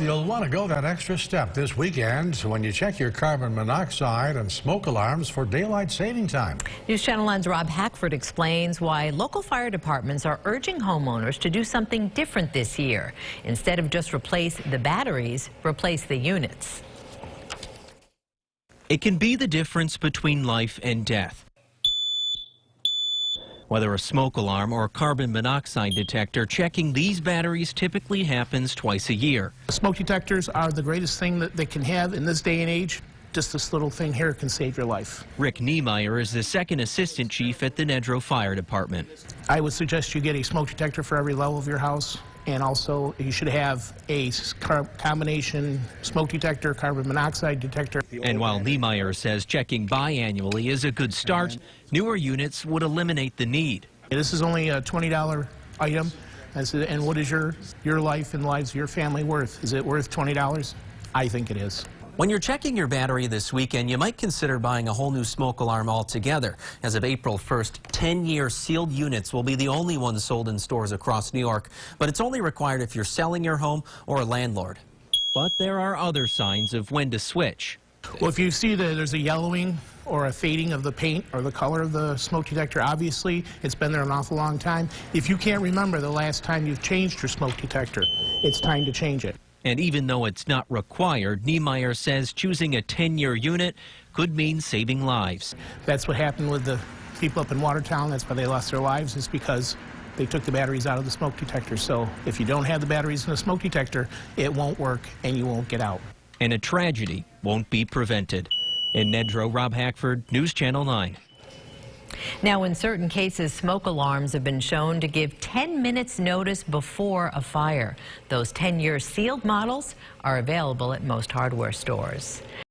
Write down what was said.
You'll want to go that extra step this weekend when you check your carbon monoxide and smoke alarms for daylight saving time. News Channel 9's Rob Hackford explains why local fire departments are urging homeowners to do something different this year. Instead of just replace the batteries, replace the units. It can be the difference between life and death. Whether a smoke alarm or a carbon monoxide detector, checking these batteries typically happens twice a year. Smoke detectors are the greatest thing that they can have in this day and age. Just this little thing here can save your life. Rick Niemeyer is the second assistant chief at the Nedrow Fire Department. I would suggest you get a smoke detector for every level of your house. And also, you should have a combination smoke detector, carbon monoxide detector. And while Niemeyer says checking biannually is a good start, newer units would eliminate the need. This is only a $20 item. And what is your life and lives of your family worth? Is it worth $20? I think it is. When you're checking your battery this weekend, you might consider buying a whole new smoke alarm altogether. As of April 1st, 10-year sealed units will be the only ones sold in stores across New York. But it's only required if you're selling your home or a landlord. But there are other signs of when to switch. Well, if you see that there's a yellowing or a fading of the paint or the color of the smoke detector, obviously it's been there an awful long time. If you can't remember the last time you've changed your smoke detector, it's time to change it. And even though it's not required, Niemeyer says choosing a 10-year unit could mean saving lives. That's what happened with the people up in Watertown. That's why they lost their lives, is because they took the batteries out of the smoke detector. So if you don't have the batteries in the smoke detector, it won't work and you won't get out. And a tragedy won't be prevented. In Nedrow, Rob Hackford, News Channel 9. Now, in certain cases, smoke alarms have been shown to give 10 minutes notice before a fire. Those 10-year sealed models are available at most hardware stores.